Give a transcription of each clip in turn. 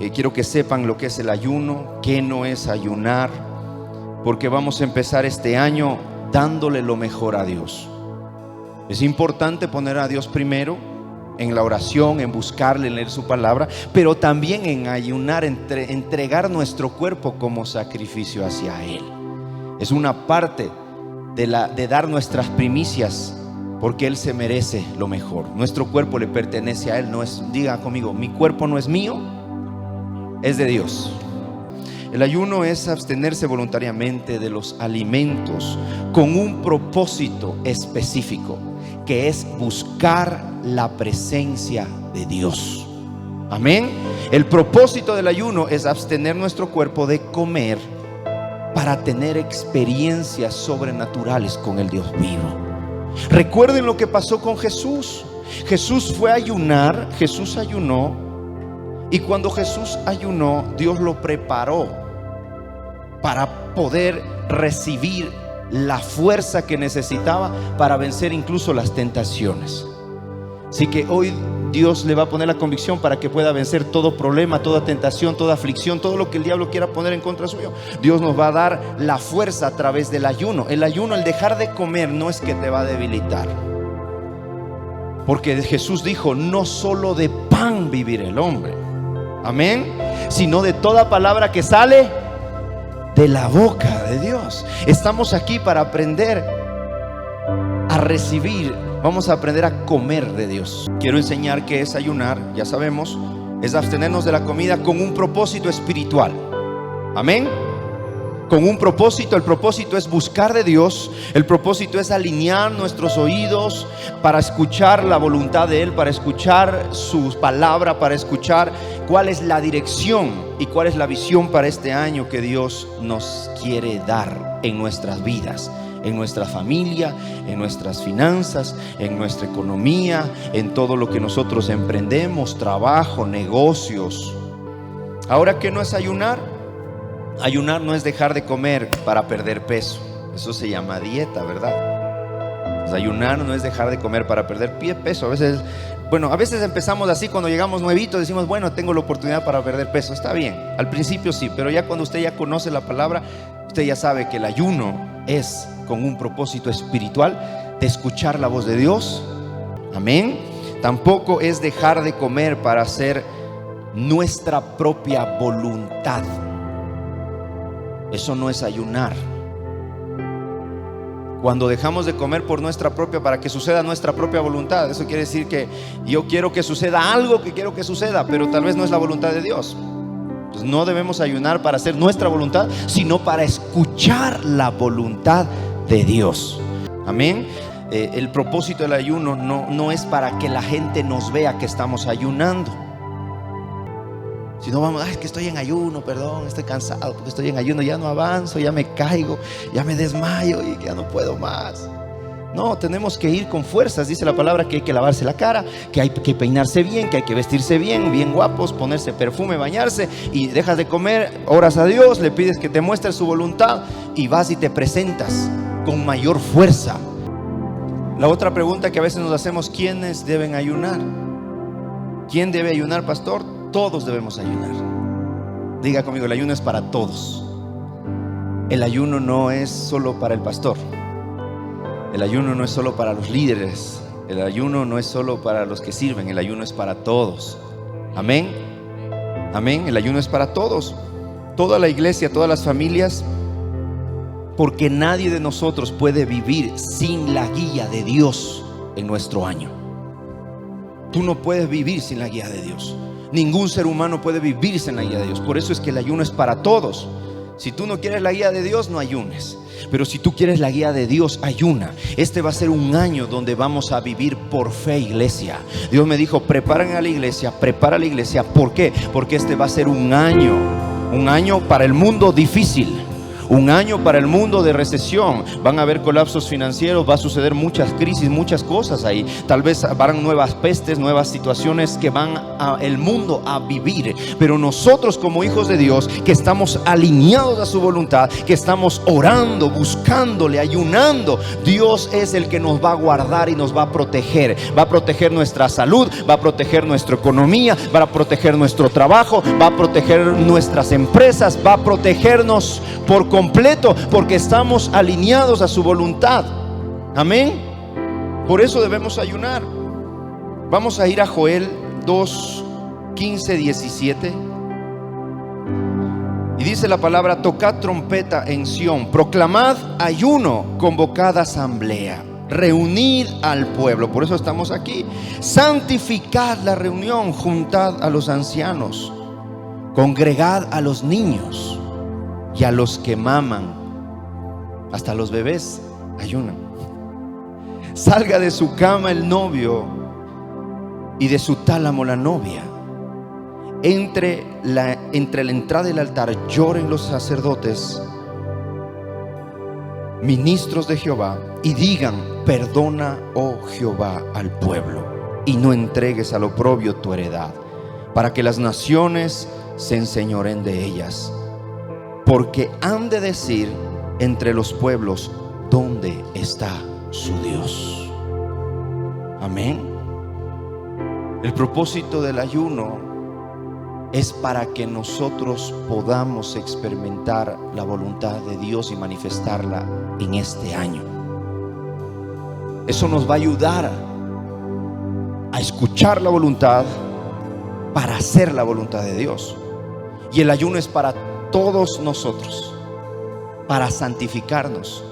Quiero que sepan lo que es el ayuno, qué no es ayunar, porque vamos a empezar este año dándole lo mejor a Dios. Es importante poner a Dios primero en la oración, en buscarle, en leer su palabra, pero también en ayunar, entregar nuestro cuerpo como sacrificio hacia Él. Es una parte de dar nuestras primicias, porque Él se merece lo mejor. Nuestro cuerpo le pertenece a Él, no es, diga conmigo, mi cuerpo no es mío, es de Dios. El ayuno es abstenerse voluntariamente de los alimentos con un propósito específico, que es buscar la presencia de Dios. Amén. El propósito del ayuno es abstener nuestro cuerpo de comer para tener experiencias sobrenaturales con el Dios vivo. Recuerden lo que pasó con Jesús. Jesús fue a ayunar, Jesús ayunó, y cuando Jesús ayunó, Dios lo preparó para poder recibir la fuerza que necesitaba para vencer incluso las tentaciones. Así que hoy Dios le va a poner la convicción para que pueda vencer todo problema, toda tentación, toda aflicción, todo lo que el diablo quiera poner en contra suyo. Dios nos va a dar la fuerza a través del ayuno. El ayuno, el dejar de comer, no es que te va a debilitar, porque Jesús dijo: no solo de pan vivirá el hombre, amén, sino de toda palabra que sale de la boca de Dios. Estamos aquí para aprender a recibir. Vamos a aprender a comer de Dios. Quiero enseñar qué es ayunar. Ya sabemos, es abstenernos de la comida con un propósito espiritual. Amén. Con un propósito. El propósito es buscar de Dios. El propósito es alinear nuestros oídos para escuchar la voluntad de Él, para escuchar su palabra, para escuchar cuál es la dirección y cuál es la visión para este año que Dios nos quiere dar en nuestras vidas, en nuestra familia, en nuestras finanzas, en nuestra economía, en todo lo que nosotros emprendemos, trabajo, negocios. Ahora, ¿qué no es ayunar? Ayunar no es dejar de comer para perder peso. Eso se llama dieta, ¿verdad? Pues ayunar no es dejar de comer para perder peso. A veces empezamos así, cuando llegamos nuevitos decimos: bueno, tengo la oportunidad para perder peso. Está bien, al principio sí, pero ya cuando usted ya conoce la palabra, usted ya sabe que el ayuno es con un propósito espiritual de escuchar la voz de Dios. Amén. Tampoco es dejar de comer para hacer nuestra propia voluntad. Eso no es ayunar. Cuando dejamos de comer por nuestra propia, para que suceda nuestra propia voluntad, eso quiere decir que yo quiero que suceda algo que quiero que suceda, pero tal vez no es la voluntad de Dios. Entonces no debemos ayunar para hacer nuestra voluntad, sino para escuchar la voluntad de Dios. Amén. El propósito del ayuno no es para que la gente nos vea que estamos ayunando. Si no vamos: es que estoy en ayuno, perdón, estoy cansado porque estoy en ayuno, ya no avanzo, ya me caigo, ya me desmayo y ya no puedo más. No, tenemos que ir con fuerzas. Dice la palabra que hay que lavarse la cara, que hay que peinarse bien, que hay que vestirse bien, bien guapos, ponerse perfume, bañarse, y dejas de comer, oras a Dios, le pides que te muestre su voluntad y vas y te presentas con mayor fuerza. La otra pregunta que a veces nos hacemos: ¿quiénes deben ayunar? ¿Quién debe ayunar, pastor? Todos debemos ayunar. Diga conmigo: el ayuno es para todos. El ayuno no es solo para el pastor. El ayuno no es solo para los líderes. El ayuno no es solo para los que sirven. El ayuno es para todos. Amén. Amén. El ayuno es para todos. Toda la iglesia, todas las familias. Porque nadie de nosotros puede vivir sin la guía de Dios en nuestro año. Tú no puedes vivir sin la guía de Dios. Ningún ser humano puede vivir sin la guía de Dios. Por eso es que el ayuno es para todos. Si tú no quieres la guía de Dios, no ayunes. Pero si tú quieres la guía de Dios, ayuna. Este va a ser un año donde vamos a vivir por fe, iglesia. Dios me dijo: preparen a la iglesia, prepara a la iglesia. ¿Por qué? Porque este va a ser un año para el mundo difícil. un año para el mundo de recesión. Van a haber colapsos financieros, va a suceder muchas crisis, muchas cosas ahí. Tal vez habrán nuevas pestes, nuevas situaciones que van el mundo a vivir. Pero nosotros como hijos de Dios, que estamos alineados a su voluntad, que estamos orando, buscándole, ayunando, Dios es el que nos va a guardar y nos va a proteger. Va a proteger nuestra salud, va a proteger nuestra economía, va a proteger nuestro trabajo, va a proteger nuestras empresas, va a protegernos por completo, porque estamos alineados a su voluntad. Amén. Por eso debemos ayunar. Vamos a ir a Joel 2, 15, 17. Y dice la palabra: tocad trompeta en Sión, proclamad ayuno, convocad asamblea, reunid al pueblo. Por eso estamos aquí. Santificad la reunión, juntad a los ancianos, congregad a los niños y a los que maman. Hasta los bebés ayunan. Salga de su cama el novio y de su tálamo la novia. Entre la entrada del altar lloren los sacerdotes, ministros de Jehová, y digan: perdona, oh Jehová, al pueblo, y no entregues al oprobio tu heredad, para que las naciones se enseñoren de ellas. Porque han de decir entre los pueblos: ¿dónde está su Dios? Amén. El propósito del ayuno es para que nosotros podamos experimentar la voluntad de Dios y manifestarla en este año. Eso nos va a ayudar a escuchar la voluntad para hacer la voluntad de Dios. Y el ayuno es para todos nosotros, para santificarnos,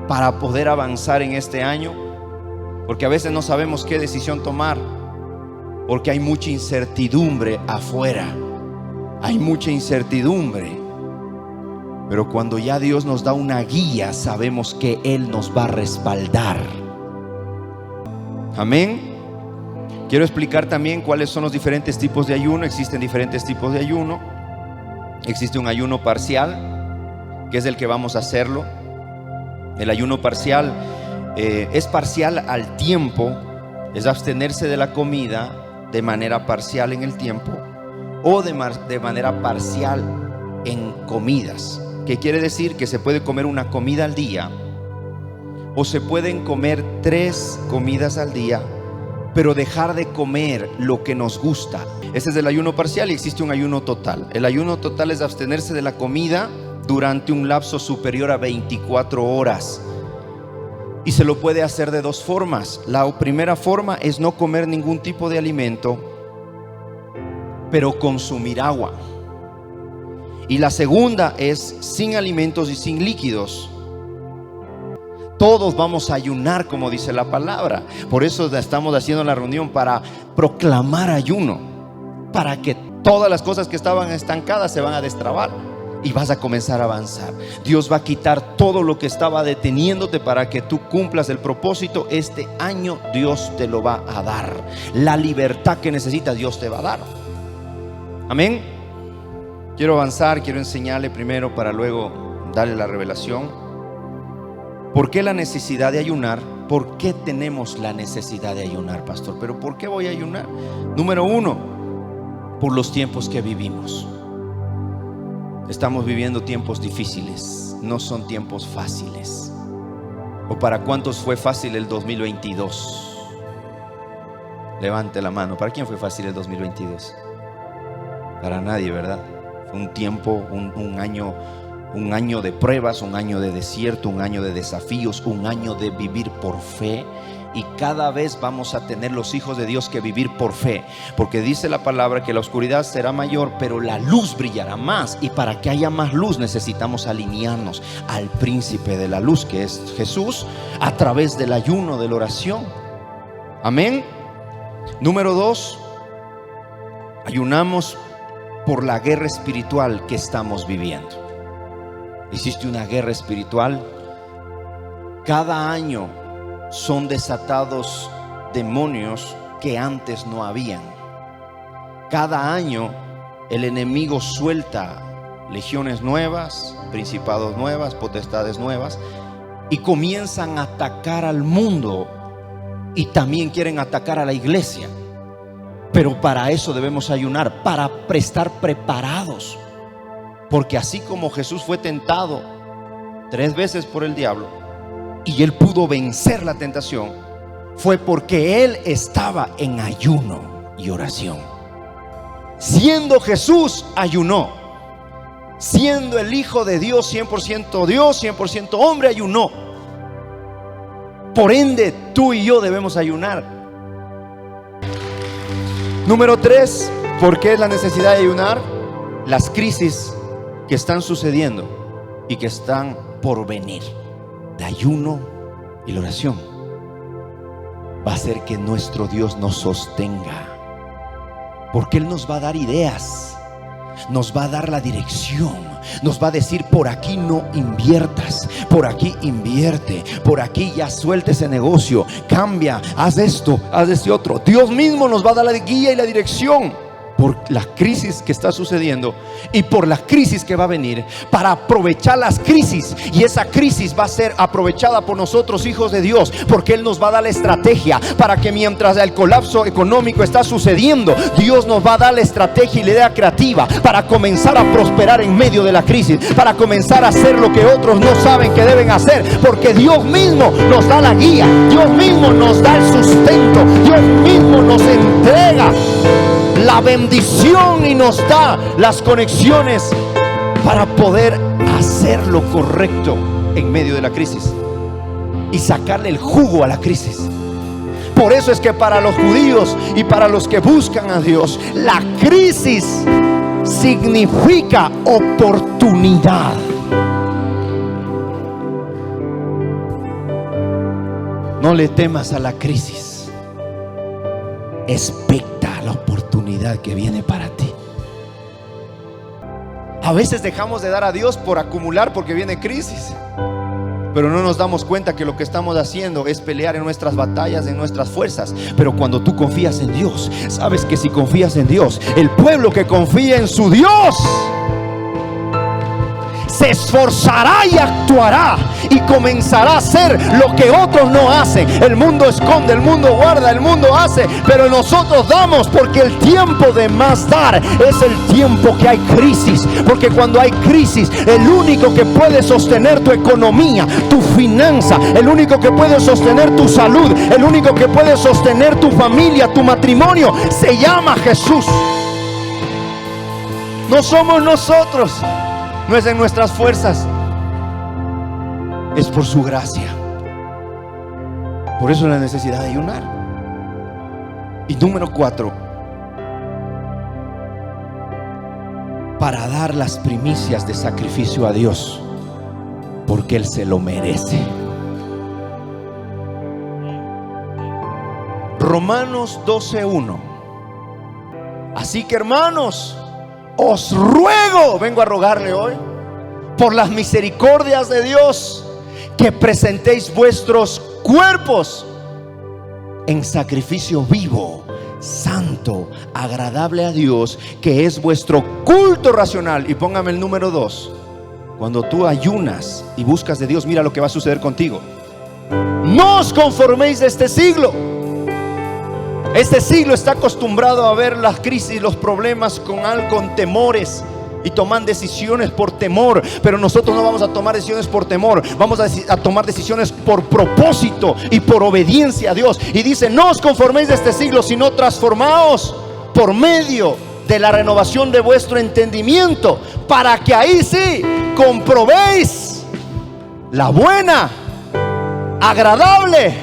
para poder avanzar en este año, porque a veces no sabemos qué decisión tomar, porque hay mucha incertidumbre afuera. Hay mucha incertidumbre. Pero cuando ya Dios nos da una guía, sabemos que Él nos va a respaldar. Amén. Quiero explicar también cuáles son los diferentes tipos de ayuno. Existen diferentes tipos de ayuno. Existe un ayuno parcial, que es el que vamos a hacerlo. El ayuno parcial es parcial al tiempo, es abstenerse de la comida de manera parcial en el tiempo, o de manera parcial en comidas, que quiere decir que se puede comer una comida al día, o se pueden comer 3 comidas al día, pero dejar de comer lo que nos gusta. Ese es el ayuno parcial. Y existe un ayuno total. El ayuno total es abstenerse de la comida durante un lapso superior a 24 horas. Y se lo puede hacer de 2 formas. La primera forma es no comer ningún tipo de alimento, pero consumir agua. Y la segunda es sin alimentos y sin líquidos. Todos vamos a ayunar, como dice la palabra. Por eso estamos haciendo la reunión, para proclamar ayuno, para que todas las cosas que estaban estancadas se van a destrabar y vas a comenzar a avanzar. Dios va a quitar todo lo que estaba deteniéndote para que tú cumplas el propósito. Este año Dios te lo va a dar. La libertad que necesitas, Dios te va a dar. Amén. Quiero avanzar, quiero enseñarle primero para luego darle la revelación. ¿Por qué la necesidad de ayunar? ¿Por qué tenemos la necesidad de ayunar, pastor? ¿Pero por qué voy a ayunar? Número 1, por los tiempos que vivimos. Estamos viviendo tiempos difíciles, no son tiempos fáciles. ¿O para cuántos fue fácil el 2022? Levante la mano. ¿Para quién fue fácil el 2022? Para nadie, ¿verdad? Fue un tiempo, un año de pruebas, un año de desierto, un año de desafíos, un año de vivir por fe. Y cada vez vamos a tener los hijos de Dios que vivir por fe, porque dice la palabra que la oscuridad será mayor, pero la luz brillará más. Y para que haya más luz necesitamos alinearnos al príncipe de la luz, que es Jesús, a través del ayuno, de la oración. Amén. Número 2, ayunamos por la guerra espiritual que estamos viviendo. Existe una guerra espiritual. Cada año son desatados demonios que antes no habían. Cada año el enemigo suelta legiones nuevas, principados nuevas, potestades nuevas, y comienzan a atacar al mundo y también quieren atacar a la iglesia. Pero para eso debemos ayunar, para estar preparados, porque así como Jesús fue tentado 3 veces por el diablo y él pudo vencer la tentación, fue porque él estaba en ayuno y oración. Siendo Jesús, ayunó. Siendo el Hijo de Dios, 100% Dios, 100% hombre, ayunó. Por ende, tú y yo debemos ayunar. Número 3, ¿por qué es la necesidad de ayunar? Las crisis que están sucediendo y que están por venir. De ayuno y la oración va a hacer que nuestro Dios nos sostenga, porque Él nos va a dar ideas, nos va a dar la dirección, nos va a decir: por aquí no inviertas, por aquí invierte, por aquí ya suelta ese negocio, cambia, haz esto, haz este otro. Dios mismo nos va a dar la guía y la dirección por la crisis que está sucediendo y por la crisis que va a venir, para aprovechar las crisis. Y esa crisis va a ser aprovechada por nosotros, hijos de Dios, porque Él nos va a dar la estrategia para que mientras el colapso económico está sucediendo, Dios nos va a dar la estrategia y la idea creativa para comenzar a prosperar en medio de la crisis, para comenzar a hacer lo que otros no saben que deben hacer, porque Dios mismo nos da la guía, Dios mismo nos da el sustento, Dios mismo nos entrega la bendición y nos da las conexiones para poder hacer lo correcto en medio de la crisis y sacarle el jugo a la crisis. Por eso es que para los judíos y para los que buscan a Dios, la crisis significa oportunidad. No le temas a la crisis, expecta la oportunidad que viene para ti. A veces dejamos de dar a Dios por acumular porque viene crisis, pero no nos damos cuenta que lo que estamos haciendo es pelear en nuestras batallas, en nuestras fuerzas. Pero cuando tú confías en Dios, sabes que si confías en Dios, el pueblo que confía en su Dios se esforzará y actuará y comenzará a hacer lo que otros no hacen. El mundo esconde, el mundo guarda, el mundo hace, pero nosotros damos, porque el tiempo de más dar es el tiempo que hay crisis. Porque cuando hay crisis, el único que puede sostener tu economía, tu finanza, el único que puede sostener tu salud, el único que puede sostener tu familia, tu matrimonio, se llama Jesús. No somos nosotros, no es en nuestras fuerzas, es por su gracia. Por eso la necesidad de ayunar. Y número 4, para dar las primicias de sacrificio a Dios, porque Él se lo merece. Romanos 12:1. Así que, hermanos, os ruego, vengo a rogarle hoy, por las misericordias de Dios, que presentéis vuestros cuerpos en sacrificio vivo, santo, agradable a Dios, que es vuestro culto racional. Y póngame el número 2. Cuando tú ayunas y buscas de Dios, mira lo que va a suceder contigo. No os conforméis de este siglo. Este siglo está acostumbrado a ver las crisis, los problemas con temores, y toman decisiones por temor. Pero nosotros no vamos a tomar decisiones por temor, vamos a tomar decisiones por propósito y por obediencia a Dios. Y dice: no os conforméis de este siglo, sino transformaos por medio de la renovación de vuestro entendimiento, para que ahí sí comprobéis la buena, agradable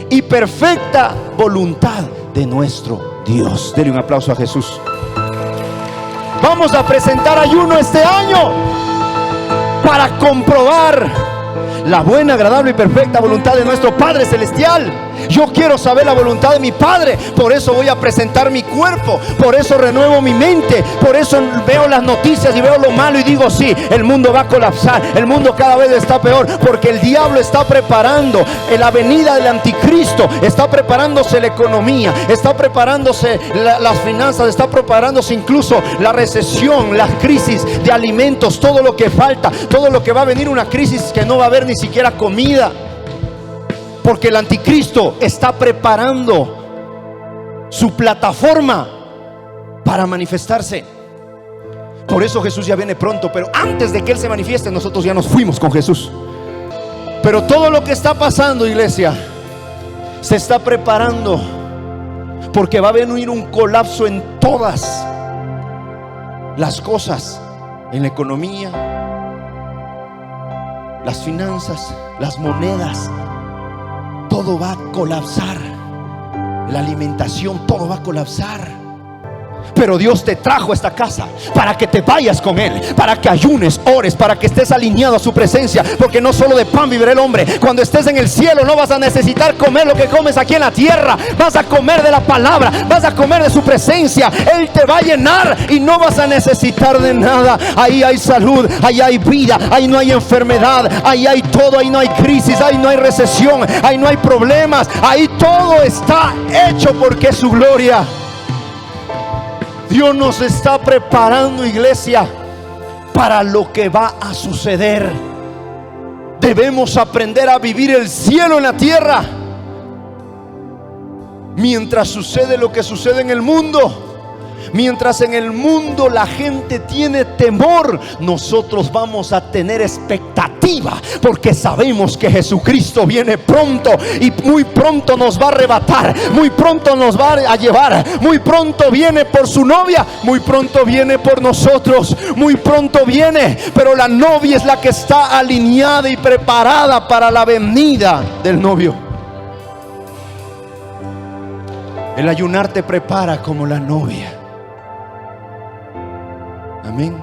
y perfecta voluntad de nuestro Dios. Denle un aplauso a Jesús. Vamos a presentar ayuno este año para comprobar la buena, agradable y perfecta voluntad de nuestro Padre Celestial. Yo quiero saber la voluntad de mi Padre. Por eso voy a presentar mi cuerpo. Por eso renuevo mi mente. Por eso veo las noticias y veo lo malo y digo, sí, el mundo va a colapsar. El mundo cada vez está peor, porque el diablo está preparando la venida del anticristo. Está preparándose la economía, está preparándose las finanzas, está preparándose incluso la recesión, las crisis de alimentos, todo lo que falta, todo lo que va a venir, una crisis que no va a haber ni siquiera comida. Porque el anticristo está preparando su plataforma para manifestarse. Por eso Jesús ya viene pronto. Pero antes de que Él se manifieste, nosotros ya nos fuimos con Jesús. Pero todo lo que está pasando, iglesia, se está preparando, porque va a venir un colapso en todas las cosas. En la economía, las finanzas, las monedas. Todo va a colapsar. La alimentación, todo va a colapsar. Pero Dios te trajo a esta casa para que te vayas con Él, para que ayunes, ores, para que estés alineado a su presencia. Porque no solo de pan vivirá el hombre. Cuando estés en el cielo no vas a necesitar comer lo que comes aquí en la tierra. Vas a comer de la palabra, vas a comer de su presencia. Él te va a llenar y no vas a necesitar de nada. Ahí hay salud, ahí hay vida, ahí no hay enfermedad, ahí hay todo, ahí no hay crisis, ahí no hay recesión, ahí no hay problemas. Ahí todo está hecho porque es su gloria. Dios nos está preparando, iglesia, para lo que va a suceder. Debemos aprender a vivir el cielo en la tierra mientras sucede lo que sucede en el mundo. Mientras en el mundo la gente tiene temor, nosotros vamos a tener expectativa, porque sabemos que Jesucristo viene pronto y muy pronto nos va a arrebatar, muy pronto nos va a llevar, muy pronto viene por su novia, muy pronto viene por nosotros, muy pronto viene. Pero la novia es la que está alineada y preparada para la venida del novio. El ayunar te prepara como la novia. Amén.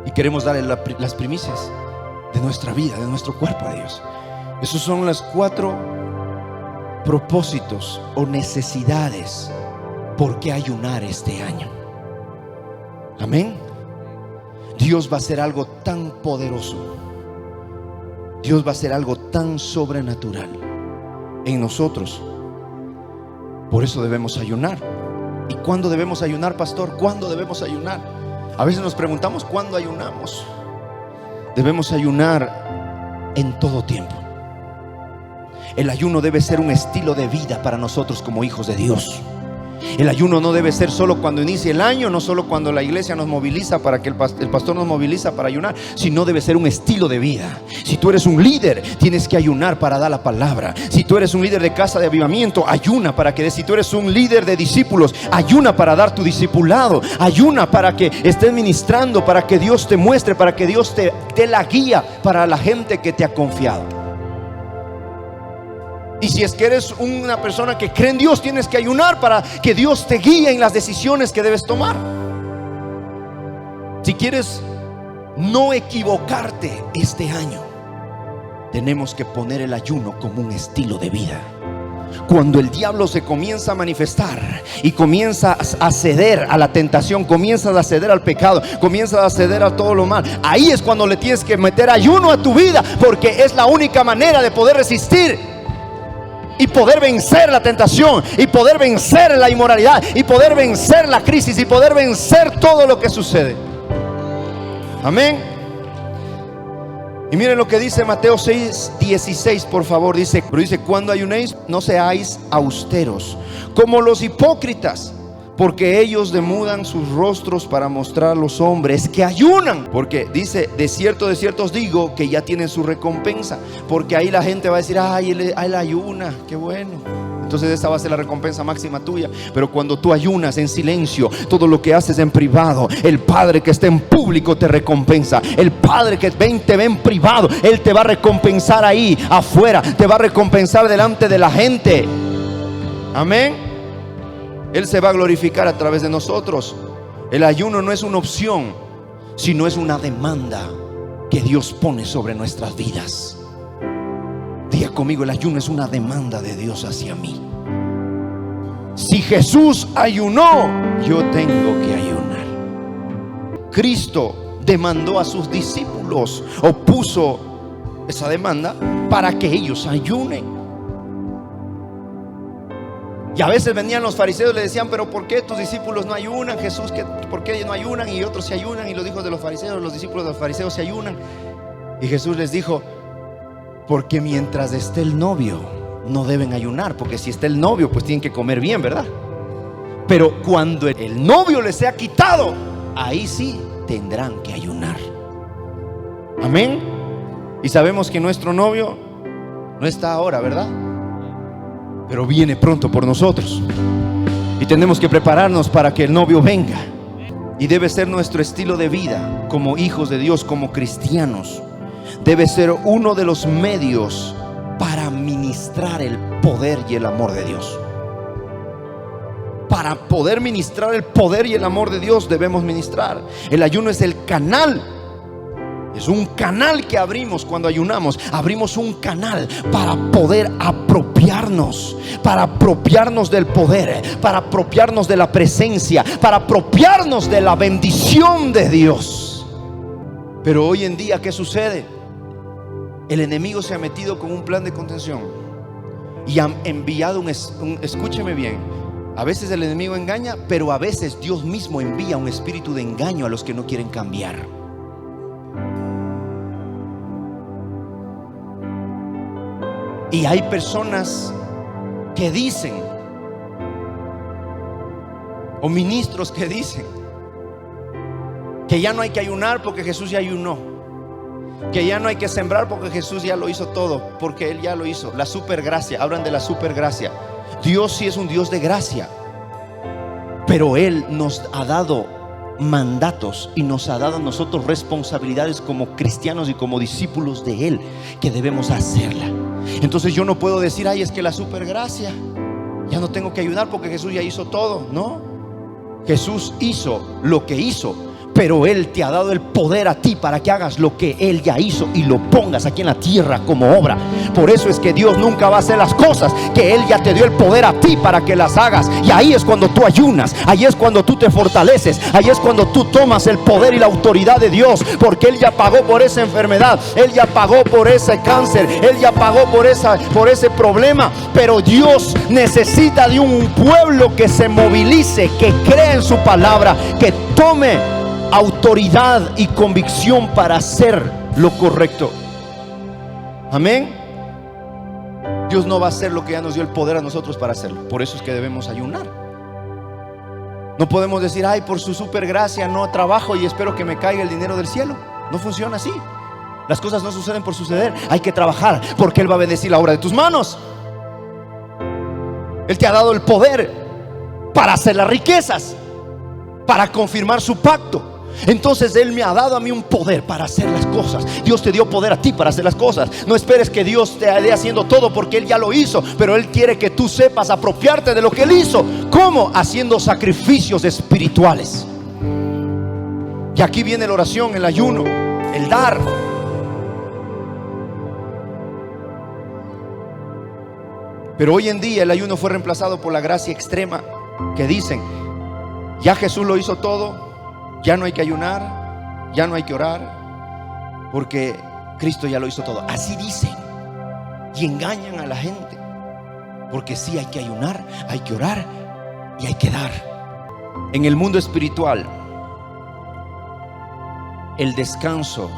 Y queremos darle las primicias de nuestra vida, de nuestro cuerpo a Dios. Esos son los 4 propósitos o necesidades por qué ayunar este año. Amén. Dios va a hacer algo tan poderoso. Dios va a hacer algo tan sobrenatural en nosotros. Por eso debemos ayunar. ¿Y cuándo debemos ayunar, pastor? ¿Cuándo debemos ayunar? A veces nos preguntamos ¿cuándo ayunamos? Debemos ayunar en todo tiempo. El ayuno debe ser un estilo de vida para nosotros como hijos de Dios. El ayuno no debe ser solo cuando inicie el año, no solo cuando la iglesia nos moviliza para que el pastor nos moviliza para ayunar, sino debe ser un estilo de vida. Si tú eres un líder, tienes que ayunar para dar la palabra. Si tú eres un líder de casa de avivamiento, ayuna para que si tú eres un líder de discípulos, ayuna para dar tu discipulado. Ayuna para que estés ministrando, para que Dios te muestre, para que Dios te dé la guía para la gente que te ha confiado. Y si es que eres una persona que cree en Dios, tienes que ayunar para que Dios te guíe en las decisiones que debes tomar. Si quieres no equivocarte este año, tenemos que poner el ayuno como un estilo de vida. Cuando el diablo se comienza a manifestar y comienza a ceder a la tentación, comienza a ceder al pecado, comienza a ceder a todo lo mal, ahí es cuando le tienes que meter ayuno a tu vida, porque es la única manera de poder resistir y poder vencer la tentación, y poder vencer la inmoralidad, y poder vencer la crisis, y poder vencer todo lo que sucede. Amén. Y miren lo que dice Mateo 6:16, por favor. Dice, pero dice: cuando ayunéis, no seáis austeros como los hipócritas, porque ellos demudan sus rostros para mostrar a los hombres que ayunan. Porque dice: de cierto os digo que ya tienen su recompensa. Porque ahí la gente va a decir: ay, él ayuna, qué bueno. Entonces esa va a ser la recompensa máxima tuya. Pero cuando tú ayunas en silencio, todo lo que haces en privado, el Padre que está en público te recompensa. El Padre que te ve en privado, Él te va a recompensar ahí afuera, te va a recompensar delante de la gente. Amén. Él se va a glorificar a través de nosotros. El ayuno no es una opción, sino es una demanda que Dios pone sobre nuestras vidas. De Diga conmigo, el ayuno es una demanda de Dios hacia mí. Si Jesús ayunó, yo tengo que ayunar. Cristo demandó a sus discípulos, o puso esa demanda para que ellos ayunen. Y a veces venían los fariseos y le decían: pero ¿por qué tus discípulos no ayunan, Jesús? ¿Por qué no ayunan? Y otros se ayunan. Y los hijos de los fariseos, los discípulos de los fariseos se ayunan. Y Jesús les dijo: porque mientras esté el novio no deben ayunar, porque si está el novio pues tienen que comer bien, ¿verdad? Pero cuando el novio les sea quitado, ahí sí tendrán que ayunar. Amén. Y sabemos que nuestro novio no está ahora, ¿verdad? Pero viene pronto por nosotros. Y tenemos que prepararnos para que el novio venga. Y debe ser nuestro estilo de vida como hijos de Dios, como cristianos. Debe ser uno de los medios para ministrar el poder y el amor de Dios. Para poder ministrar el poder y el amor de Dios debemos ministrar. El ayuno es el canal. Es un canal que abrimos cuando ayunamos. Abrimos un canal para poder apropiarnos. Para apropiarnos del poder. Para apropiarnos de la presencia. Para apropiarnos de la bendición de Dios. Pero hoy en día, ¿qué sucede? El enemigo se ha metido con un plan de contención. Y ha enviado escúcheme bien. A veces el enemigo engaña, pero a veces Dios mismo envía un espíritu de engaño a los que no quieren cambiar. Y hay personas que dicen, o ministros que dicen, que ya no hay que ayunar porque Jesús ya ayunó, que ya no hay que sembrar porque Jesús ya lo hizo todo, porque Él ya lo hizo. La supergracia, hablan de la supergracia. Dios sí es un Dios de gracia, pero Él nos ha dado mandatos y nos ha dado a nosotros responsabilidades como cristianos y como discípulos de Él, que debemos hacerla. Entonces yo no puedo decir: ay, es que la supergracia, ya no tengo que ayunar porque Jesús ya hizo todo. No, Jesús hizo lo que hizo, pero Él te ha dado el poder a ti para que hagas lo que Él ya hizo y lo pongas aquí en la tierra como obra. Por eso es que Dios nunca va a hacer las cosas que Él ya te dio el poder a ti para que las hagas. Y ahí es cuando tú ayunas, ahí es cuando tú te fortaleces, ahí es cuando tú tomas el poder y la autoridad de Dios, porque Él ya pagó por esa enfermedad, Él ya pagó por ese cáncer, Él ya pagó por ese problema. Pero Dios necesita de un pueblo que se movilice, que crea en su palabra, que tome autoridad y convicción para hacer lo correcto. Amén. Dios no va a hacer lo que ya nos dio el poder a nosotros para hacerlo. Por eso es que debemos ayunar. No podemos decir: ay, por su supergracia no trabajo y espero que me caiga el dinero del cielo. No funciona así. Las cosas no suceden por suceder. Hay que trabajar porque Él va a bendecir la obra de tus manos. Él te ha dado el poder para hacer las riquezas, para confirmar su pacto. Entonces Él me ha dado a mí un poder para hacer las cosas. Dios te dio poder a ti para hacer las cosas. No esperes que Dios te dé haciendo todo, porque Él ya lo hizo. Pero Él quiere que tú sepas apropiarte de lo que Él hizo. ¿Cómo? Haciendo sacrificios espirituales. Y aquí viene la oración, el ayuno, el dar. Pero hoy en día el ayuno fue reemplazado por la gracia extrema, que dicen: ya Jesús lo hizo todo, ya no hay que ayunar, ya no hay que orar, porque Cristo ya lo hizo todo. Así dicen y engañan a la gente, porque sí hay que ayunar, hay que orar y hay que dar. En el mundo espiritual, el descanso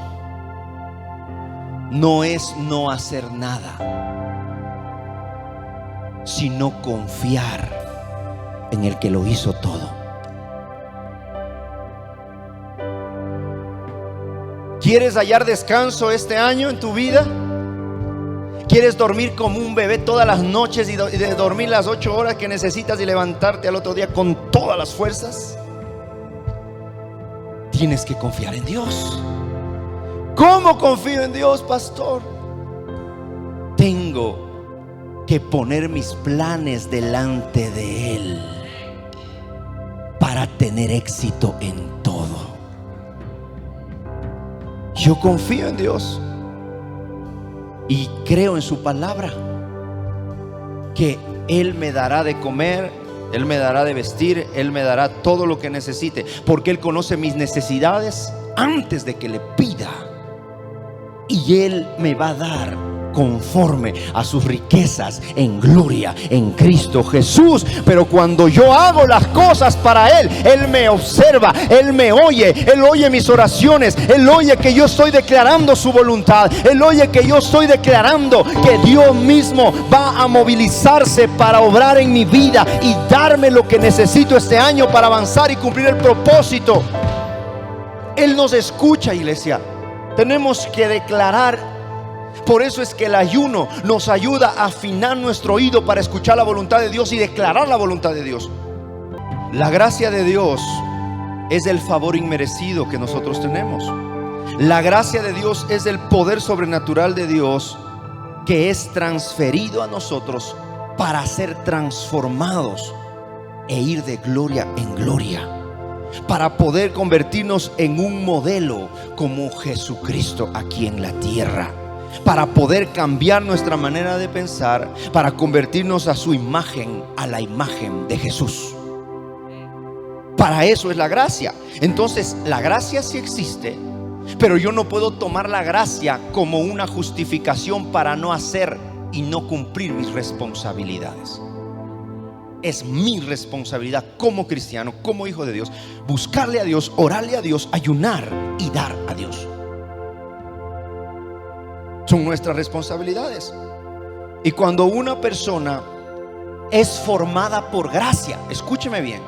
no es no hacer nada, sino confiar en el que lo hizo todo. ¿Quieres hallar descanso este año en tu vida? ¿Quieres dormir como un bebé todas las noches y de dormir las 8 horas que necesitas y levantarte al otro día con todas las fuerzas? Tienes que confiar en Dios. ¿Cómo confío en Dios, pastor? Tengo que poner mis planes delante de Él para tener éxito en todo. Yo confío en Dios. y creo en su palabra, que Él me dará de comer, Él me dará de vestir, Él me dará todo lo que necesite, porque Él conoce mis necesidades antes de que le pida, y Él me va a dar conforme a sus riquezas en gloria en Cristo Jesús. Pero cuando yo hago las cosas para Él, Él me observa, Él me oye, Él oye mis oraciones, Él oye que yo estoy declarando su voluntad, Él oye que yo estoy declarando que Dios mismo va a movilizarse para obrar en mi vida y darme lo que necesito este año para avanzar y cumplir el propósito. Él nos escucha, iglesia. Tenemos que declarar. Por eso es que el ayuno nos ayuda a afinar nuestro oído para escuchar la voluntad de Dios y declarar la voluntad de Dios. La gracia de Dios es el favor inmerecido que nosotros tenemos. La gracia de Dios es el poder sobrenatural de Dios que es transferido a nosotros para ser transformados e ir de gloria en gloria, para poder convertirnos en un modelo como Jesucristo aquí en la tierra, para poder cambiar nuestra manera de pensar, para convertirnos a su imagen, a la imagen de Jesús. Para eso es la gracia. Entonces la gracia sí existe, pero yo no puedo tomar la gracia como una justificación para no hacer y no cumplir mis responsabilidades. Es mi responsabilidad como cristiano, como hijo de Dios, buscarle a Dios, orarle a Dios, ayunar y dar a Dios. Son nuestras responsabilidades. Y cuando una persona es formada por gracia, escúcheme bien,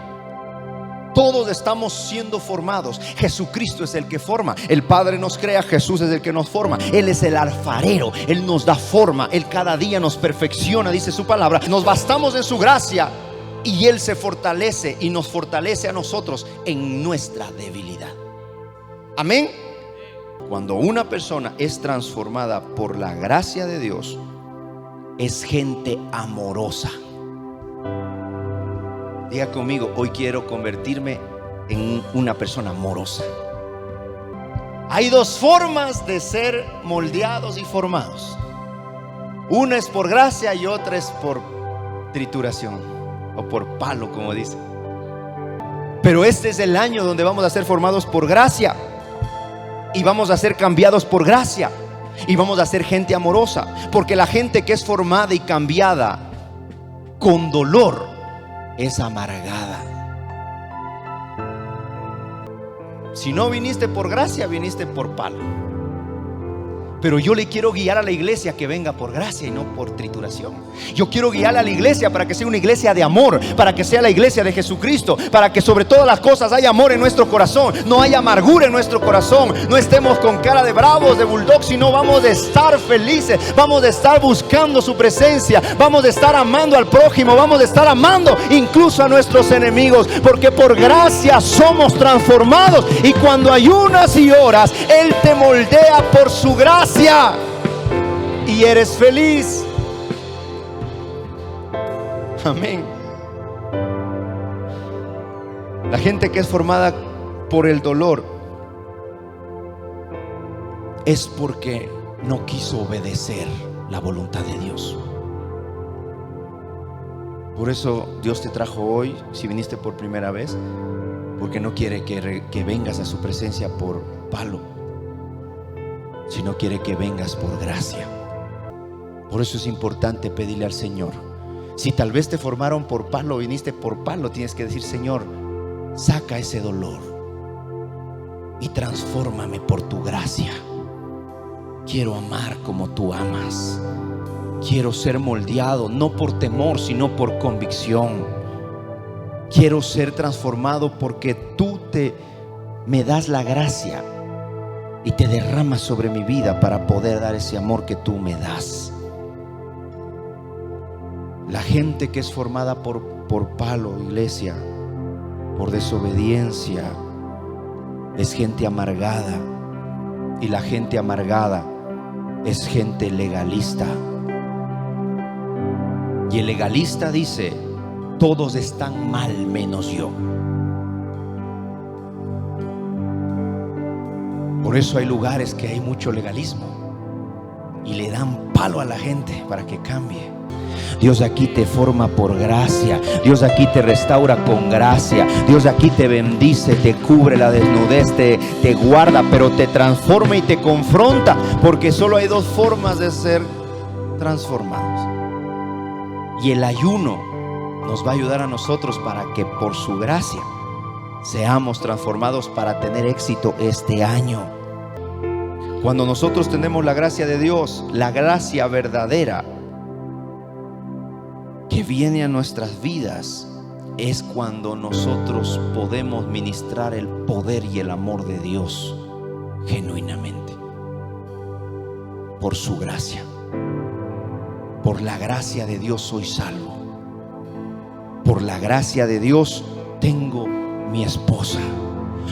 todos estamos siendo formados. Jesucristo es el que forma. El Padre nos crea, Jesús es el que nos forma. Él es el alfarero, Él nos da forma, Él cada día nos perfecciona, dice su palabra. Nos bastamos en su gracia y Él se fortalece y nos fortalece a nosotros en nuestra debilidad. Amén. Cuando una persona es transformada por la gracia de Dios, es gente amorosa. Diga conmigo: hoy quiero convertirme en una persona amorosa. Hay dos formas de ser moldeados y formados. Una es por gracia y otra es por trituración o por palo, como dice. Pero este es el año donde vamos a ser formados por gracia y vamos a ser cambiados por gracia y vamos a ser gente amorosa, porque la gente que es formada y cambiada con dolor es amargada. Si no viniste por gracia, viniste por palo. Pero yo le quiero guiar a la iglesia que venga por gracia y no por trituración. Yo quiero guiar a la iglesia para que sea una iglesia de amor, para que sea la iglesia de Jesucristo, para que sobre todas las cosas haya amor en nuestro corazón, no haya amargura en nuestro corazón, no estemos con cara de bravos, de bulldog, sino vamos a estar felices, vamos a estar buscando su presencia, vamos a estar amando al prójimo, vamos a estar amando incluso a nuestros enemigos, porque por gracia somos transformados. Y cuando ayunas y oras, Él te moldea por su gracia y eres feliz. Amén. La gente que es formada por el dolor es porque no quiso obedecer la voluntad de Dios. Por eso Dios te trajo hoy, si viniste por primera vez, porque no quiere que vengas a su presencia por palo, sino quiere que vengas por gracia. Por eso es importante pedirle al Señor. Si tal vez te formaron por palo, viniste por palo, tienes que decir: Señor, saca ese dolor y transfórmame por tu gracia. Quiero amar como tú amas. Quiero ser moldeado, no por temor, sino por convicción. Quiero ser transformado porque tú me das la gracia y te derramas sobre mi vida para poder dar ese amor que tú me das. La gente que es formada por palo, iglesia, por desobediencia, es gente amargada. Y la gente amargada es gente legalista. Y el legalista dice: todos están mal menos yo. Por eso hay lugares que hay mucho legalismo y le dan palo a la gente para que cambie. Dios aquí te forma por gracia. Dios aquí te restaura con gracia. Dios aquí te bendice, te cubre la desnudez, te guarda, pero te transforma y te confronta, porque solo hay dos formas de ser transformados. Y el ayuno nos va a ayudar a nosotros para que por su gracia seamos transformados para tener éxito este año. Cuando nosotros tenemos la gracia de Dios, la gracia verdadera que viene a nuestras vidas, es cuando nosotros podemos ministrar el poder y el amor de Dios genuinamente, por su gracia. Por la gracia de Dios soy salvo. Por la gracia de Dios tengo mi esposa.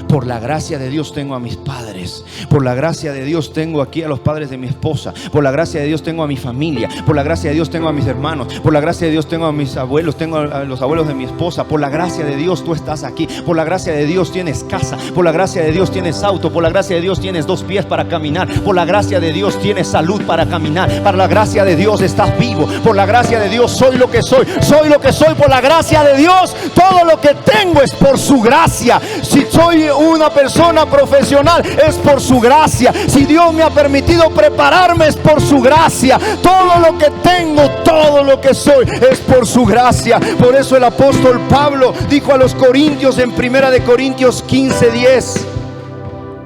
Por la gracia de Dios tengo a mis padres. Por la gracia de Dios tengo aquí a los padres de mi esposa. Por la gracia de Dios tengo a mi familia. Por la gracia de Dios tengo a mis hermanos. Por la gracia de Dios tengo a mis abuelos. Tengo a los abuelos de mi esposa. Por la gracia de Dios tú estás aquí. Por la gracia de Dios tienes casa. Por la gracia de Dios tienes auto. Por la gracia de Dios tienes 2 pies para caminar. Por la gracia de Dios tienes salud para caminar. Por la gracia de Dios estás vivo. Por la gracia de Dios soy lo que soy. Soy lo que soy por la gracia de Dios. Todo lo que tengo es por su gracia. Si soy una persona profesional, es por su gracia. Si Dios me ha permitido prepararme, es por su gracia. Todo lo que tengo, todo lo que soy, es por su gracia. Por eso el apóstol Pablo dijo a los corintios en 1 de Corintios 15:10: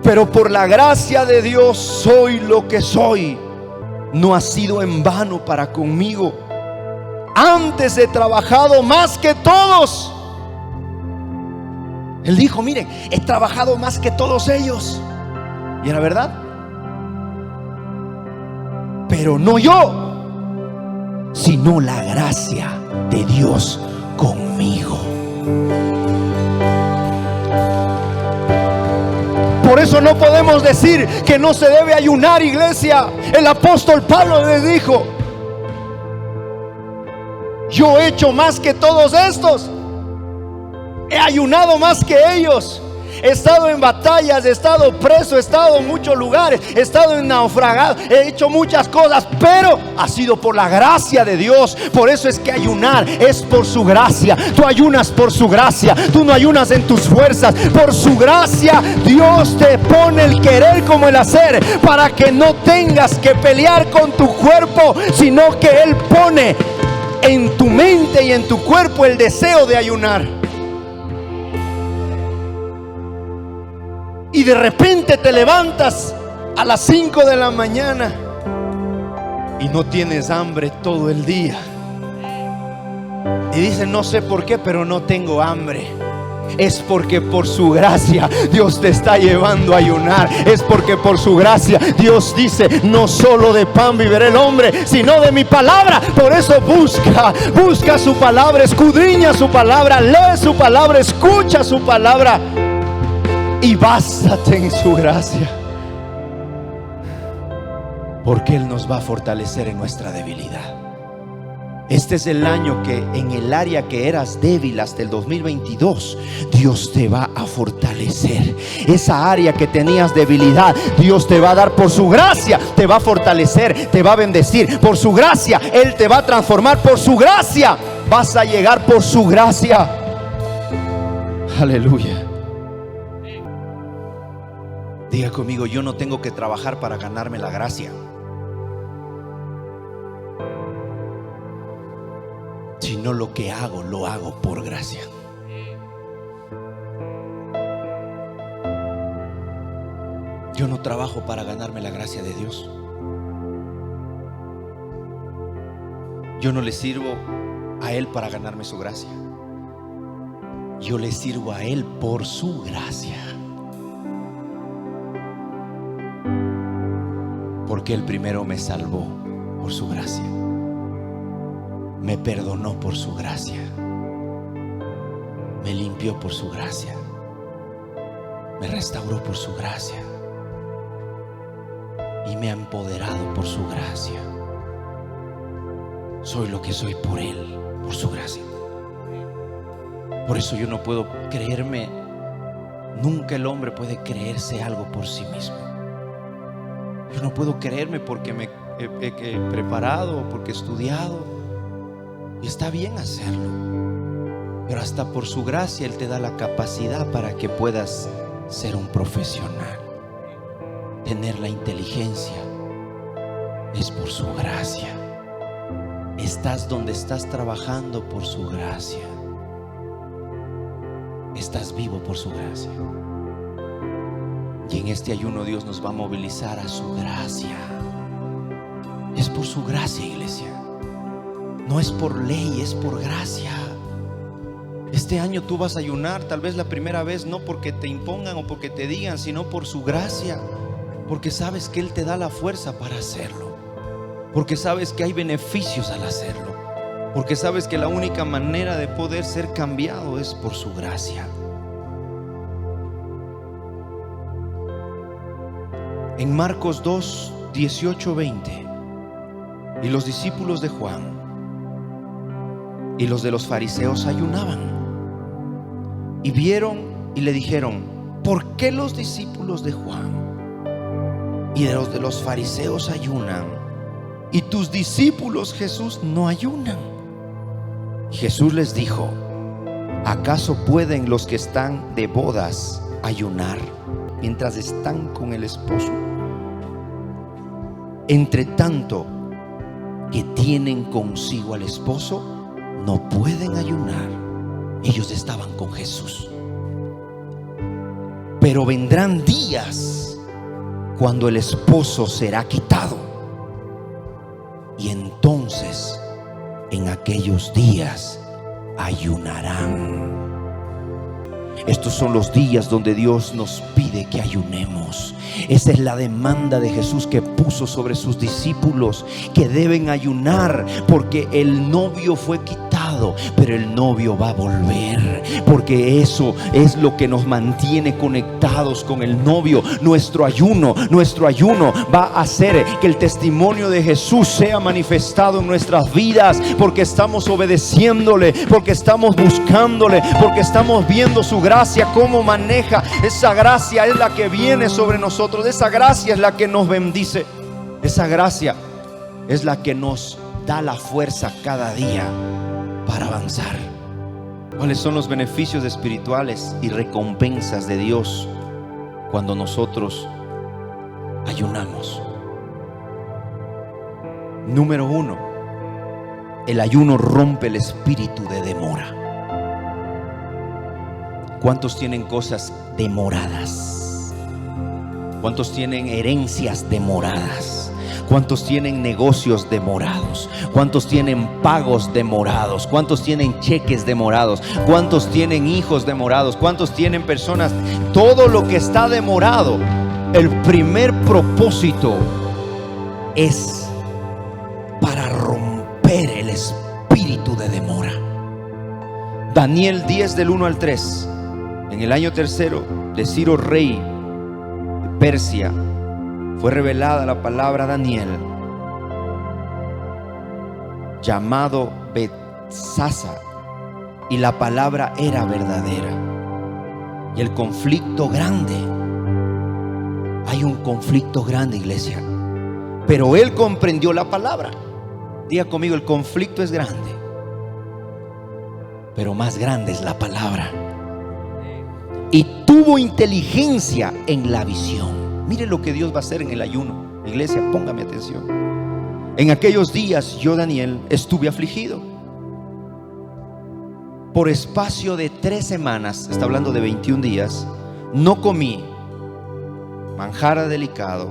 pero por la gracia de Dios soy lo que soy. No ha sido en vano para conmigo. Antes he trabajado más que todos. Él dijo: miren, he trabajado más que todos ellos. Y era verdad. Pero no yo, sino la gracia de Dios conmigo. Por eso no podemos decir que no se debe ayunar, iglesia. El apóstol Pablo les dijo: yo he hecho más que todos estos. He ayunado más que ellos. He estado en batallas, he estado preso, he estado en muchos lugares, he estado en naufragado, he hecho muchas cosas, pero ha sido por la gracia de Dios. Por eso es que ayunar es por su gracia. Tú ayunas por su gracia. Tú no ayunas en tus fuerzas. Por su gracia Dios te pone el querer como el hacer, para que no tengas que pelear con tu cuerpo, sino que Él pone en tu mente y en tu cuerpo el deseo de ayunar. Y de repente te levantas a las 5 de la mañana y no tienes hambre todo el día. Y dices: no sé por qué, pero no tengo hambre. Es porque por su gracia Dios te está llevando a ayunar. Es porque por su gracia Dios dice: no solo de pan vivirá el hombre, sino de mi palabra. Por eso busca su palabra, escudriña su palabra, lee su palabra, escucha su palabra y bástate en su gracia, porque Él nos va a fortalecer en nuestra debilidad. Este es el año que en el área que eras débil hasta el 2022, Dios te va a fortalecer. Esa área que tenías debilidad, Dios te va a dar por su gracia, te va a fortalecer, te va a bendecir. Por su gracia Él te va a transformar. Por su gracia vas a llegar, por su gracia. Aleluya. Diga conmigo: yo no tengo que trabajar para ganarme la gracia, sino lo que hago, lo hago por gracia. Yo no trabajo para ganarme la gracia de Dios. Yo no le sirvo a Él para ganarme su gracia. Yo le sirvo a Él por su gracia. Porque Él primero me salvó por su gracia, me perdonó por su gracia, me limpió por su gracia, me restauró por su gracia y me ha empoderado por su gracia. Soy lo que soy por Él, por su gracia. Por eso yo no puedo creerme, nunca el hombre puede creerse algo por sí mismo. Yo no puedo creerme porque me he preparado, porque he estudiado. Y está bien hacerlo, pero hasta por su gracia Él te da la capacidad para que puedas ser un profesional. Tener la inteligencia es por su gracia. Estás donde estás trabajando por su gracia. Estás vivo por su gracia. Y en este ayuno Dios nos va a movilizar a su gracia. Es por su gracia, iglesia. No es por ley, es por gracia. Este año tú vas a ayunar, tal vez la primera vez, no porque te impongan o porque te digan, sino por su gracia. Porque sabes que Él te da la fuerza para hacerlo. Porque sabes que hay beneficios al hacerlo. Porque sabes que la única manera de poder ser cambiado es por su gracia. En Marcos 2, 18, 20. Y los discípulos de Juan y los de los fariseos ayunaban. Y vieron y le dijeron: ¿por qué los discípulos de Juan y de los fariseos ayunan, y tus discípulos, Jesús, no ayunan? Y Jesús les dijo: ¿acaso pueden los que están de bodas ayunar mientras están con el esposo? Entre tanto que tienen consigo al esposo, no pueden ayunar. Ellos estaban con Jesús. Pero vendrán días cuando el esposo será quitado, y entonces en aquellos días ayunarán. Estos son los días donde Dios nos pide que ayunemos. Esa es la demanda de Jesús que puso sobre sus discípulos, que deben ayunar porque el novio fue quitado, pero el novio va a volver, porque eso es lo que nos mantiene conectados con el novio. Nuestro ayuno va a hacer que el testimonio de Jesús sea manifestado en nuestras vidas, porque estamos obedeciéndole, porque estamos buscándole, porque estamos viendo su gracia, cómo maneja. Esa gracia es la que viene sobre nosotros. Esa gracia es la que nos bendice. Esa gracia es la que nos da la fuerza cada día para avanzar. ¿Cuáles son los beneficios espirituales y recompensas de Dios cuando nosotros ayunamos? Número 1, el ayuno rompe el espíritu de demora. ¿Cuántos tienen cosas demoradas? ¿Cuántos tienen herencias demoradas? ¿Cuántos tienen negocios demorados? ¿Cuántos tienen pagos demorados? ¿Cuántos tienen cheques demorados? ¿Cuántos tienen hijos demorados? ¿Cuántos tienen personas? Todo lo que está demorado, el primer propósito es para romper el espíritu de demora. Daniel 10 del 1 al 3. En el año tercero de Ciro, rey de Persia, fue revelada la palabra a Daniel, llamado Belsasar, y la palabra era verdadera. Y el conflicto grande, hay un conflicto grande, iglesia, pero él comprendió la palabra. Diga conmigo: el conflicto es grande, pero más grande es la palabra. Y tuvo inteligencia en la visión. Mire lo que Dios va a hacer en el ayuno. Iglesia, póngame atención. En aquellos días yo, Daniel, estuve afligido. Por espacio de 3 semanas, está hablando de 21 días, no comí manjar delicado,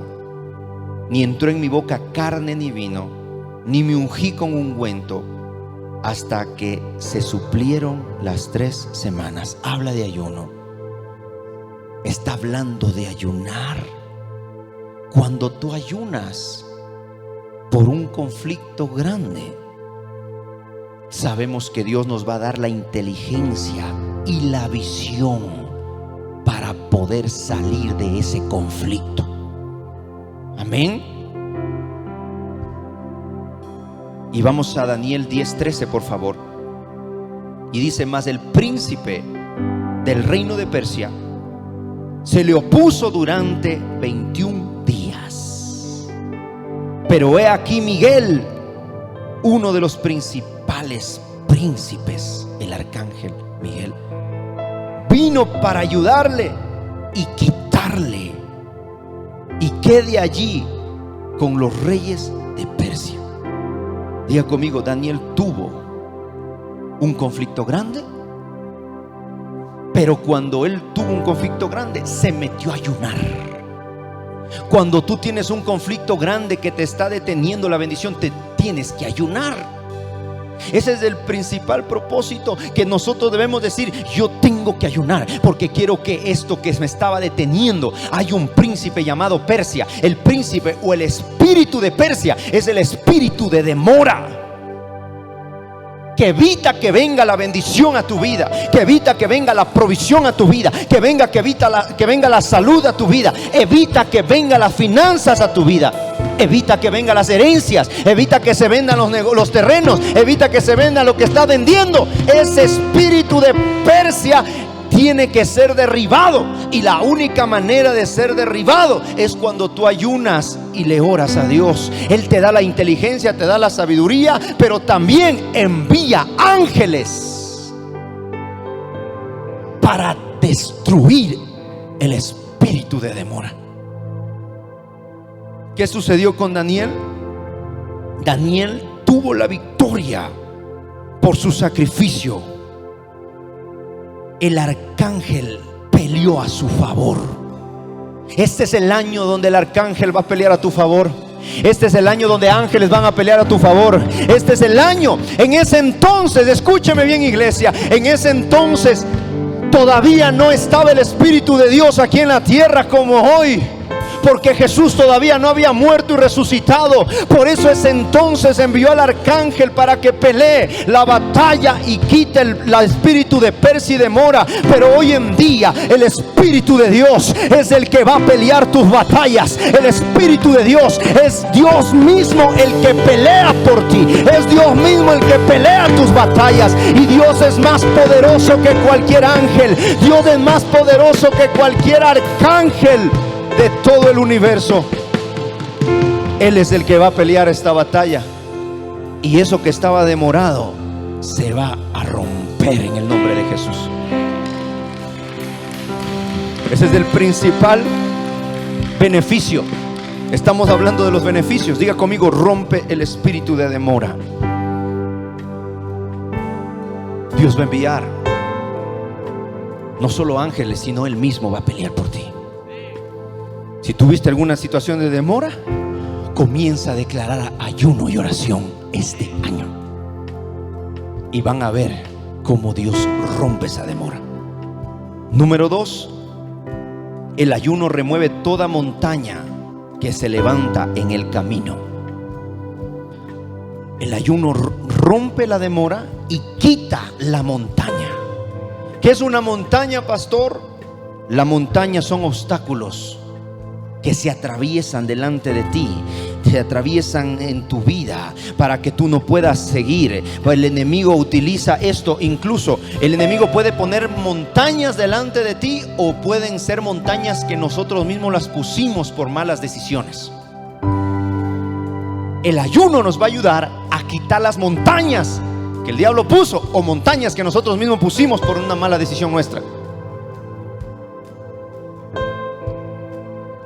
ni entró en mi boca carne ni vino, ni me ungí con ungüento, hasta que se suplieron las 3 semanas. Habla de ayuno. Está hablando de ayunar. Cuando tú ayunas por un conflicto grande, sabemos que Dios nos va a dar la inteligencia y la visión para poder salir de ese conflicto. Amén. Y vamos a Daniel 10:13, por favor. Y dice: mas el príncipe del reino de Persia se le opuso durante 21 días. Pero he aquí Miguel, uno de los principales príncipes, el arcángel Miguel, vino para ayudarle y quitarle, y quede allí con los reyes de Persia. Diga conmigo, Daniel tuvo un conflicto grande, pero cuando él tuvo un conflicto grande, se metió a ayunar. Cuando tú tienes un conflicto grande que te está deteniendo la bendición, te tienes que ayunar. Ese es el principal propósito, que nosotros debemos decir: yo tengo que ayunar porque quiero que esto que me estaba deteniendo. Hay un príncipe llamado Persia. El príncipe o el espíritu de Persia es el espíritu de demora, que evita que venga la bendición a tu vida, que evita que venga la provisión a tu vida, que venga la salud a tu vida, evita que venga las finanzas a tu vida, evita que vengan las herencias, evita que se vendan los terrenos, evita que se venda lo que está vendiendo. Ese espíritu de Persia tiene que ser derribado, y la única manera de ser derribado es cuando tú ayunas y le oras a Dios. Él te da la inteligencia, te da la sabiduría, pero también envía ángeles para destruir el espíritu de demora. ¿Qué sucedió con Daniel? Daniel tuvo la victoria por su sacrificio. El arcángel peleó a su favor. Este es el año donde el arcángel va a pelear a tu favor. Este es el año donde ángeles van a pelear a tu favor. Este es el año. En ese entonces, escúcheme bien, iglesia, en ese entonces todavía no estaba el Espíritu de Dios aquí en la tierra como hoy, porque Jesús todavía no había muerto y resucitado. Por eso ese entonces envió al arcángel para que pelee la batalla y quite el espíritu de Persia y demora. Pero hoy en día el Espíritu de Dios es el que va a pelear tus batallas. El Espíritu de Dios es Dios mismo el que pelea por ti. Es Dios mismo el que pelea tus batallas. Y Dios es más poderoso que cualquier ángel. Dios es más poderoso que cualquier arcángel de todo el universo. Él es el que va a pelear esta batalla, y eso que estaba demorado se va a romper en el nombre de Jesús. Ese es el principal beneficio. Estamos hablando de los beneficios. Diga conmigo: rompe el espíritu de demora. Dios va a enviar no solo ángeles, sino Él mismo va a pelear por ti. Si tuviste alguna situación de demora, comienza a declarar ayuno y oración este año, y van a ver cómo Dios rompe esa demora. Número 2, el ayuno remueve toda montaña que se levanta en el camino. El ayuno rompe la demora y quita la montaña. ¿Qué es una montaña, pastor? La montaña son obstáculos que se atraviesan delante de ti, se atraviesan en tu vida para que tú no puedas seguir. El enemigo utiliza esto. Incluso el enemigo puede poner montañas delante de ti, o pueden ser montañas que nosotros mismos las pusimos por malas decisiones. El ayuno nos va a ayudar a quitar las montañas que el diablo puso, o montañas que nosotros mismos pusimos por una mala decisión nuestra.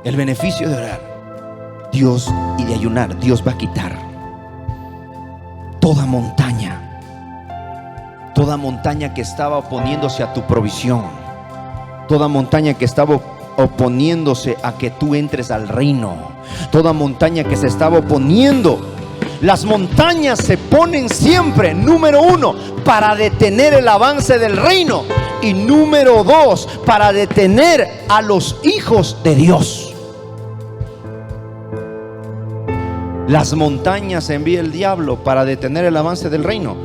El beneficio de orar, Dios, y de ayunar, Dios va a quitar toda montaña que estaba oponiéndose a tu provisión, toda montaña que estaba oponiéndose a que tú entres al reino, toda montaña que se estaba oponiendo. Las montañas se ponen siempre, número 1, para detener el avance del reino, y número 2, para detener a los hijos de Dios. Las montañas envía el diablo para detener el avance del reino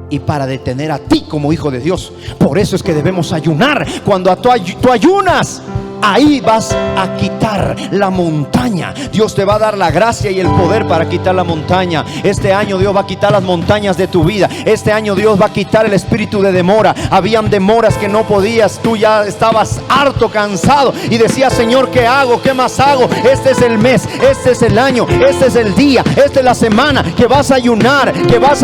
y para detener a ti como hijo de Dios. Por eso es que debemos ayunar. Cuando tú ayunas, ahí vas a quitar quitar la montaña. Dios te va a dar la gracia y el poder para quitar la montaña. Este año Dios va a quitar las montañas de tu vida. Este año Dios va a quitar el espíritu de demora. Habían demoras que no podías, tú ya estabas harto, cansado y decías: Señor, ¿qué hago? ¿Qué más hago? Este es el mes, este es el año, este es el día, esta es la semana que vas a ayunar, que vas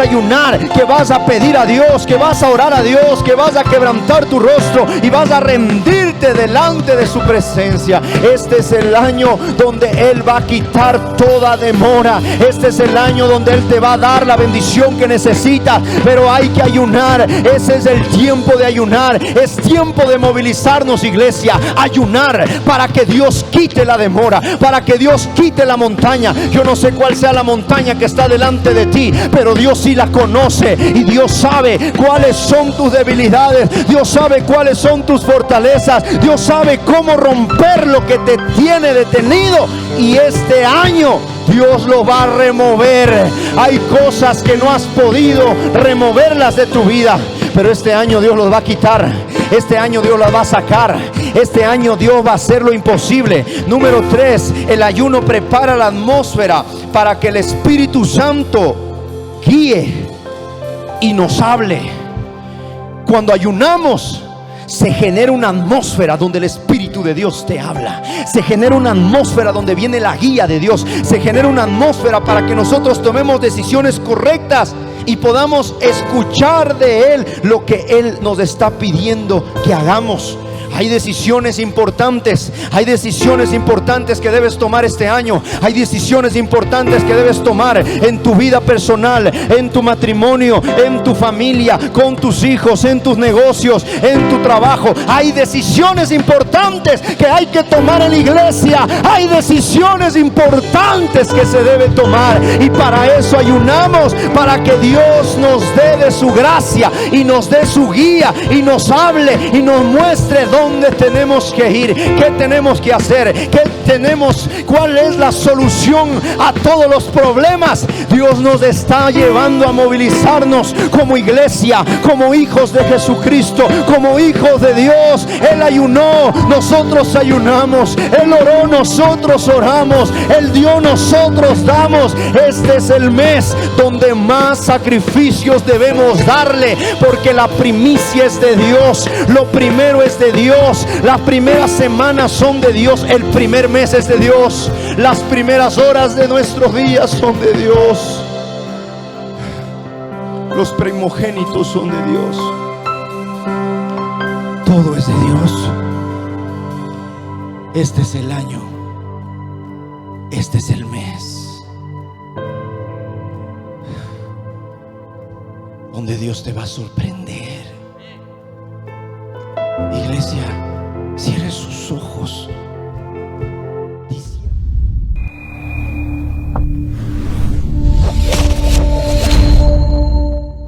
a pedir a Dios, que vas a orar a Dios, que vas a quebrantar tu rostro y vas a rendirte delante de su presencia. Este es el año donde Él va a quitar toda demora. Este es el año donde Él te va a dar la bendición que necesitas, pero hay que ayunar. Ese es el tiempo de ayunar. Es tiempo de movilizarnos, iglesia, ayunar para que Dios quite la demora, para que Dios quite la montaña. Yo no sé cuál sea la montaña que está delante de ti, pero Dios sí la conoce, y Dios sabe cuáles son tus debilidades, Dios sabe cuáles son tus fortalezas, Dios sabe cómo romper lo que te tiene detenido, y este año Dios lo va a remover. Hay cosas que no has podido removerlas de tu vida, pero este año Dios los va a quitar. Este año Dios las va a sacar. Este año Dios va a hacer lo imposible. Número 3, el ayuno prepara la atmósfera para que el Espíritu Santo guíe y nos hable. Cuando ayunamos, se genera una atmósfera donde el Espíritu de Dios te habla. Se genera una atmósfera donde viene la guía de Dios. Se genera una atmósfera para que nosotros tomemos decisiones correctas y podamos escuchar de Él lo que Él nos está pidiendo que hagamos. Hay decisiones importantes que debes tomar este año. Hay decisiones importantes que debes tomar en tu vida personal, en tu matrimonio, en tu familia, con tus hijos, en tus negocios, en tu trabajo. Hay decisiones importantes que hay que tomar en la iglesia. Hay decisiones importantes que se deben tomar, y para eso ayunamos, para que Dios nos dé de su gracia y nos dé su guía y nos hable y nos muestre dónde tenemos que ir, qué tenemos que hacer, cuál es la solución a todos los problemas. Dios nos está llevando a movilizarnos como iglesia, como hijos de Jesucristo, como hijos de Dios. Él ayunó, nosotros ayunamos. Él oró, nosotros oramos. Él dio, nosotros damos. Este es el mes donde más sacrificios debemos darle, porque la primicia es de Dios, lo primero es de Dios. Las primeras semanas son de Dios, el primer mes es de Dios, las primeras horas de nuestros días son de Dios, los primogénitos son de Dios, todo es de Dios. Este es el año, este es el mes donde Dios te va a sorprender, iglesia.